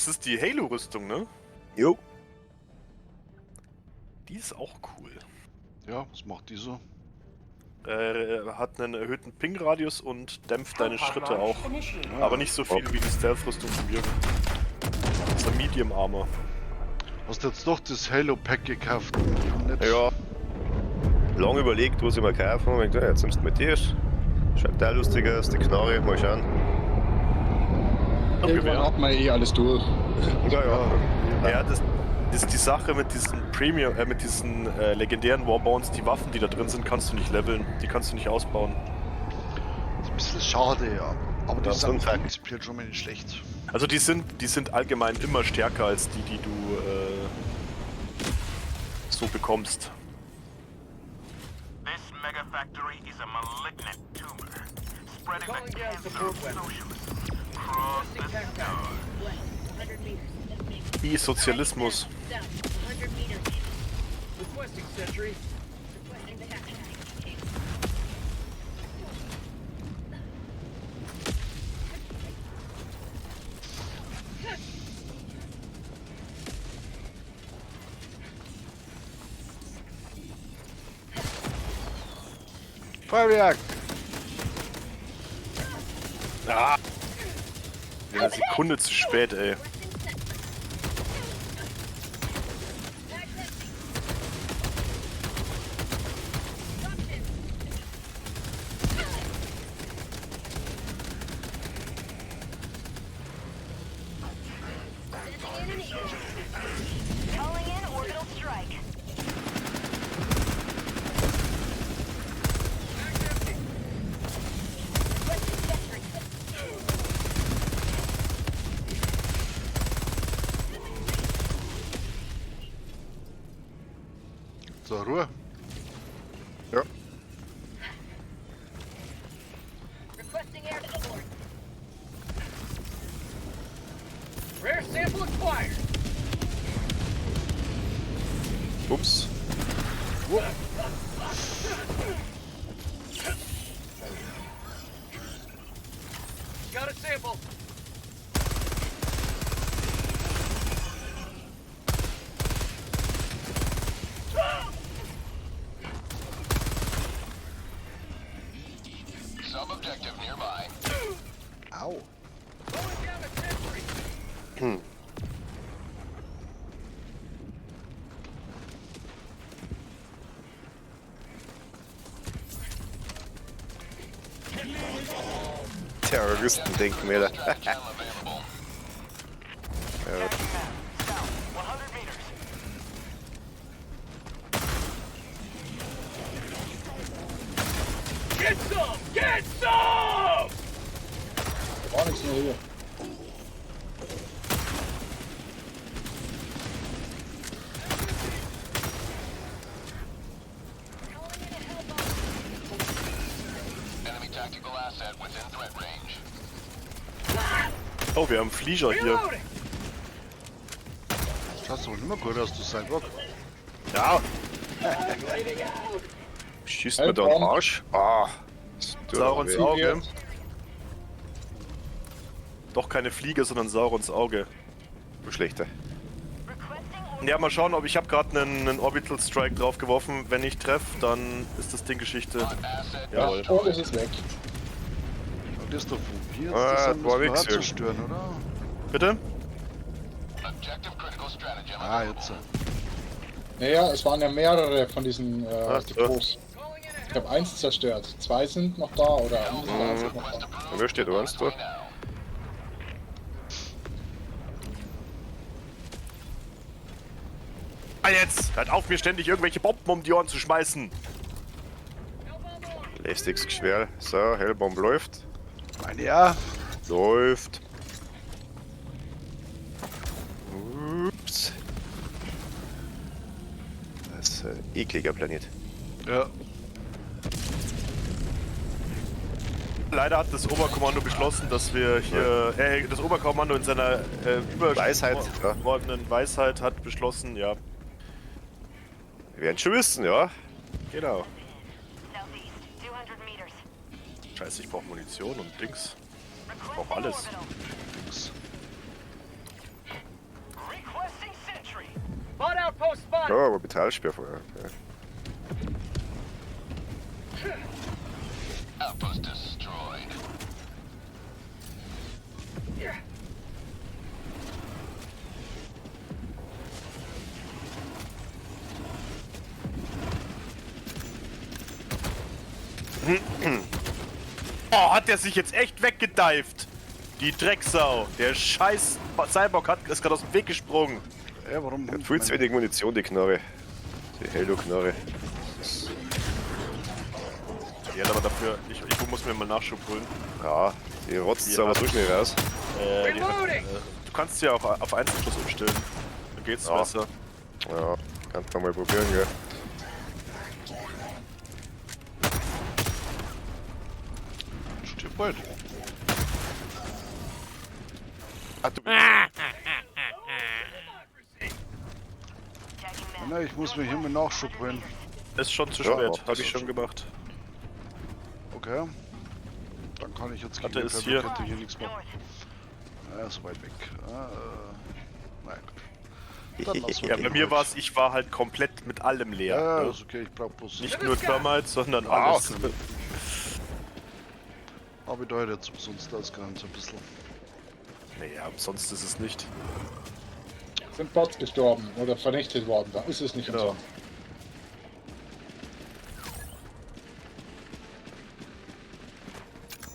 Das ist die Halo-Rüstung, ne? Jo. Die ist auch cool. Ja, was macht die so? Hat einen erhöhten Ping-Radius und dämpft deine Schritte auch. Ah, Aber nicht so viel wie die Stealth-Rüstung von Jürgen. Das ist ein Medium Armor. Hast du jetzt doch das Halo-Pack gekauft? Nicht Ja. Lang überlegt, was ich mir kaufen und ich dachte, jetzt nimmst du mit dir. Schaut der lustig aus, die Knarre, mal schauen. Irgendwann hat man eh alles durch. Ja, ja. Ja, das ist die Sache mit diesen Premium, mit diesen legendären Warbounds. Die Waffen, die da drin sind, kannst du nicht leveln. Die kannst du nicht ausbauen. Das ist ein bisschen schade, ja. Aber die Das sind ist ein prinzipiell schon mal nicht schlecht. Also die sind allgemein immer stärker als die, die du so bekommst. This megafactory is a malignant tumor, spreading the cancer of socialism across the stars. Wie Sozialismus. Requesting sentry. Feuerwerk! Ah! Eine Sekunde zu spät, ey. Calling in orbital strike. So, Ruhe. Ja. Requesting air support. Rare sample acquired. Ups. Got a sample. Sub-objective nearby. Au. Going down a sentry. Terroristendenkmäler. Cam available. Ja. South, 100 meters. Get some! Get some! War nichts mehr hier. Enemy tactical asset within threat range. Oh, wir haben Flieger hier. Reloading! Schaust du wohl nicht mehr gut aus, du Cyborg. Ja, Schießt mir da einen Arsch. Ah. Saurons weh. Auge. Doch keine Fliege, sondern Saurons Auge. Du schlechter. Requesting Ja, mal schauen, ob ich habe gerade einen Orbital Strike draufgeworfen. Wenn ich treffe, dann ist das Ding Geschichte. Asset Jawohl. Und es ist weg. Und das da probiert, Ah, das das war müssen wir weg, auch zerstören, oder? Bitte? objective critical stratagem Ah, available. jetzt. Naja, es waren ja mehrere von diesen Ach so. Depots. Calling in a Ich habe eins zerstört. 2 sind noch da oder mindestens eins ist noch Request da. approved. Wer steht eins da? Now. Ah, jetzt! Hört auf, mir ständig irgendwelche Bomben um die Ohren zu schmeißen! Lästiges Geschwär. So, Hellbomb läuft. Meine ja. Läuft. Ups. Das ist ein ekliger Planet. Ja. Leider hat das Oberkommando beschlossen, dass wir hier. Das Oberkommando in seiner Weisheit, ja. übergeordneten Weisheit hat beschlossen, ja. Wir werden schon wissen, ja. Genau. southeast, 200 meters. Scheiße, ich brauche Munition und Dings. Requesting alles. orbital. spotted. Oh, aber Metallsperr vorher. Okay. Outpost destroyed. Oh, hat der sich jetzt echt weggedived? Die Drecksau. Der scheiß Cyborg ist gerade aus dem Weg gesprungen. Ja, warum? Er hat viel zu wenig Munition, die Knarre. Die Halo-Knarre. Die hat aber dafür... Ich muss mir mal Nachschub holen. Ja, die rotzt Ja. aber so schnell raus. Du kannst ja auch auf Einzelschuss umstellen. Dann geht's Ja. besser. Ja, kannst du mal probieren, gell? Stirb bald. Ah, du Tagging map. Nein, ich muss mir hier mal Nachschub holen. Ist schon zu Ja, spät. mach Hab das ich schon schon. gemacht. Okay. Dann kann ich jetzt Warte, gegen ist die hier. Kette hier nichts machen. North. Er ist weit weg. Na gut. Dann lassen wir Ja, den bei mir halt. war's, ich war halt komplett mit allem leer. Ja, ne? ist okay, ich brauch bloß. Nicht nur Termites, sondern Ah, alles. Aber ich da halt jetzt umsonst ausgerannt so ein bisschen. Naja, sonst ist es nicht. Sind Bots gestorben oder vernichtet worden. Da ist es nicht Genau. umsonst.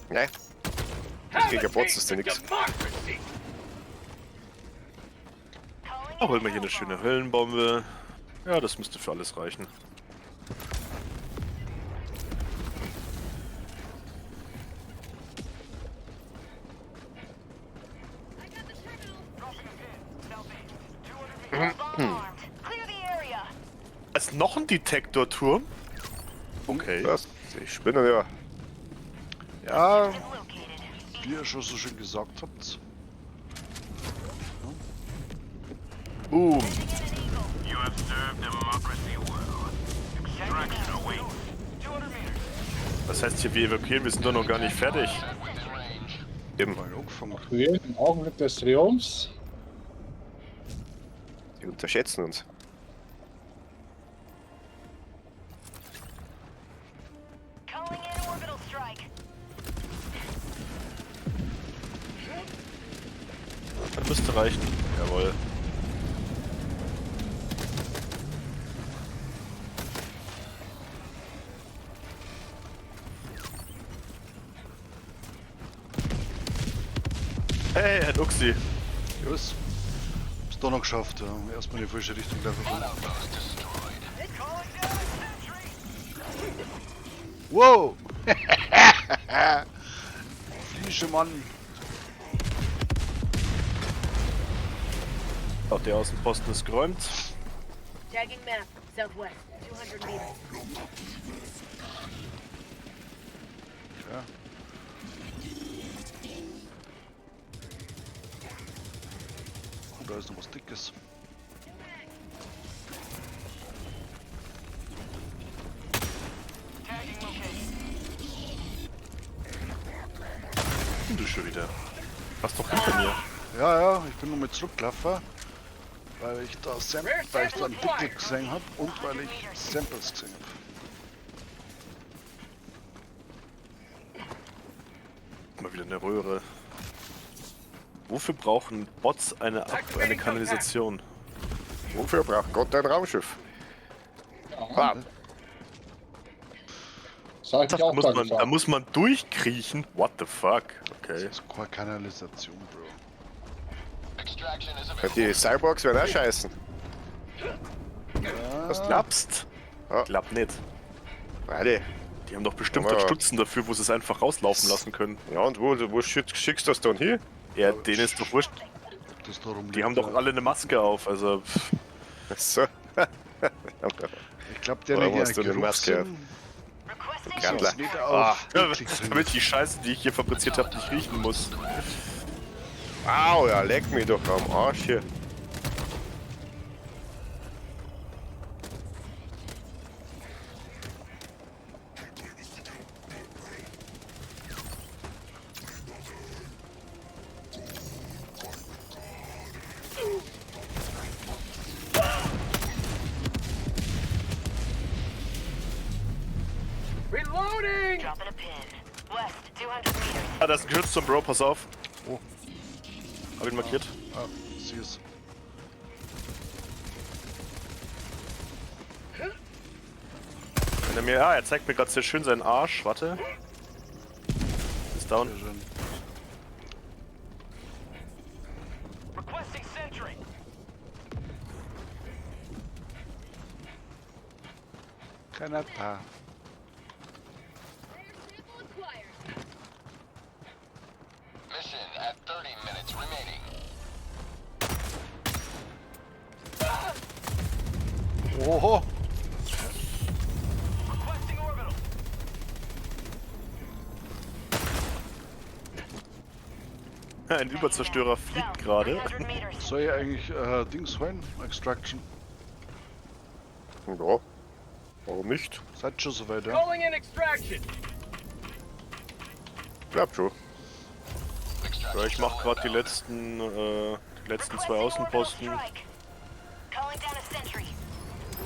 Nein, gegen Bots ist ja nix. Democracy. Calling Oh, in holen wir hier eine schöne Höllenbombe. Ja, das müsste für alles reichen. Bomb armed. Clear the area. Ist noch ein Detektorturm? Okay. Was? Die spinnen ja. Ja, Is located. Wie ihr schon so schön gesagt habt. Boom. You have served democracy well. Extraction awaits. 200 meters. Das heißt hier, wir evakuieren, wir sind doch noch gar nicht fertig. Within range. eben. Mal angefangen. Früher, im Augenblick des Triumphs. Die unterschätzen uns. Calling in orbital strike. Das müsste reichen. Jawohl. Hey, Herr Duxi. Los. Hab's doch noch geschafft, ja. Erstmal in die falsche Richtung gelaufen bin. Outpost destroyed. Calling down sentry. Wow! Fliesche Mann. Auch der Außenposten ist geräumt. Tagging map. Southwest. 200 meters. Ja. Oh, da ist noch was Dickes. Tagging location. Du schon wieder. Was doch hinter mir. Ja, ja, ich bin nochmal zurückgelaufen, weil ich da weil ich da einen Pickel gesehen habe und weil ich Samples gesehen habe. Mal wieder eine Röhre. Wofür brauchen Bots eine Kanalisation? Wofür braucht Gott ein Raumschiff? Ah, Das habe ich mich auch Da gefragt. muss man durchkriechen? What the fuck? Okay. Das ist keine Kanalisation, Bro. Extraction is ja, available. die Cyborgs werden auch scheißen. Was glaubst? Ja. Klappt nicht. Warte. Die haben doch bestimmt Aber- dort Stutzen dafür, wo sie es einfach rauslaufen lassen können. Ja, und wo schickst du das dann hier? Ja, denen ist doch wurscht. Das darum Die haben doch alle eine Maske auf, also. Pff. So. Ich glaube, der Warum legt hast du einen eine Maske auf? Geruchssinn. Requesting Gandler. Das nicht Ah. auf. eklig sind. Damit die Scheiße, die ich hier fabriziert habe, nicht riechen muss. Au, ja, leck mich doch am Arsch hier. Reloading! Dropping a pin. West, 200 meters. Ah, da ist ein Geschütz zum Bro, pass auf. Oh. Hab ihn markiert. Ah, sieh es. Wenn er mir. Ah, er zeigt mir gerade sehr schön seinen Arsch. Warte. Ist down. Sehr schön. Requesting sentry. Keiner da. Mission at 30 minutes remaining. Oho! Requesting orbital. Ein Überzerstörer fliegt gerade. 300 meters. Soll ich eigentlich Dings holen? Extraction. Ja. Warum nicht? Seid schon soweit, ja? Calling in extraction. Glaub schon. Ja, ich mach gerade die letzten zwei Außenposten. Calling down a sentry.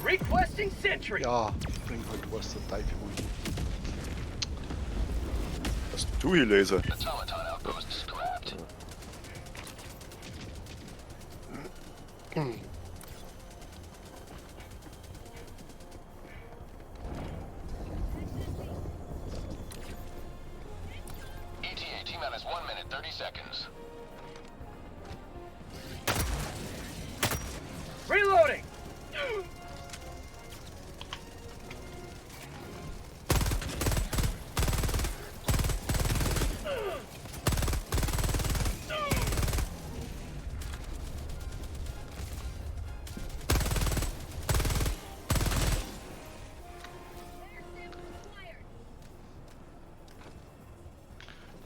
Requesting sentry. Ja, bring halt was der Teufel wohl. Das Dewey-Laser. Automaton outpost scrapped. ETA T-minus 1 minute 30 seconds. Reloading.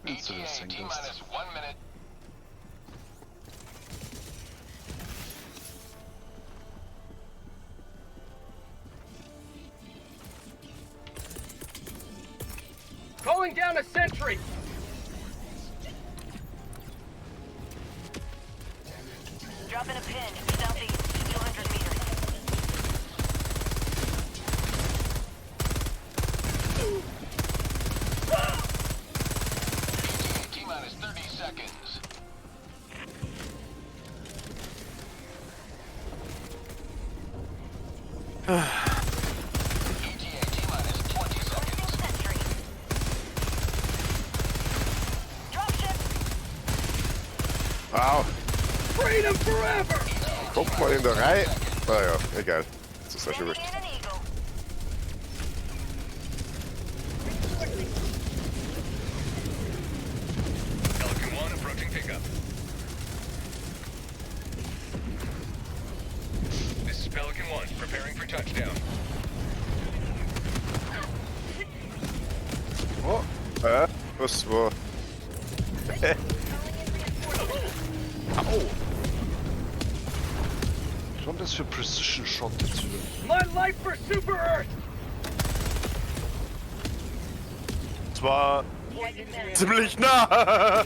Willst du das ETA denn lässt? T-minus 1 minute. Calling down a sentry. Dropping a pin. Southeast, 200 meters. ETA T-minus 30 seconds. ETA T-minus 20 seconds. Sentry. Dropship. Au! Freedom forever. Kommt mal in der Reihe. Naja, egal. Das ist ja schon wurscht. Calling in an eagle. Pelican 1 approaching pickup. This is Pelican 1, preparing for touchdown. Oh, Was war? au! Was war das für Precision Shot jetzt wieder? My life for Super Earth. Es war Tagging map. ziemlich nah. Calling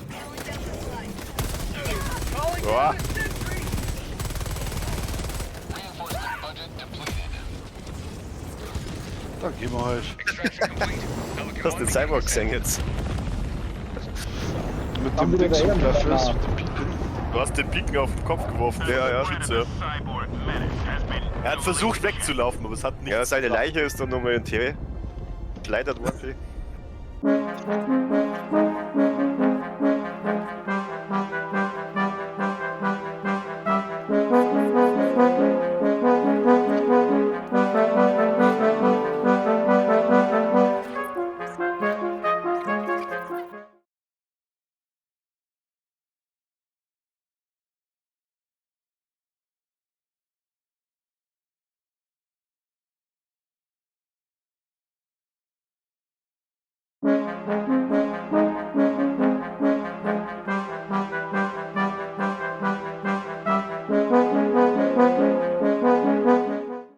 down the slide. Calling Boah. down a sentry. Reinforcement budget depleted. Dann gehen wir halt. Extraction complete. Pelican Hast du den 1 Cyborg beginning gesehen jetzt? Mit Haben dem wieder Dings der umgreifen Ehrenmann ist, da. mit dem Piken. Du hast den Piken auf den Kopf geworfen. Ja, ja. Schütze. Cyborg menace has been Er hat versucht wegzulaufen, aber es hat nicht. Ja, seine Leiche ist dann nochmal in Tee. Schleudert worden. Thank you.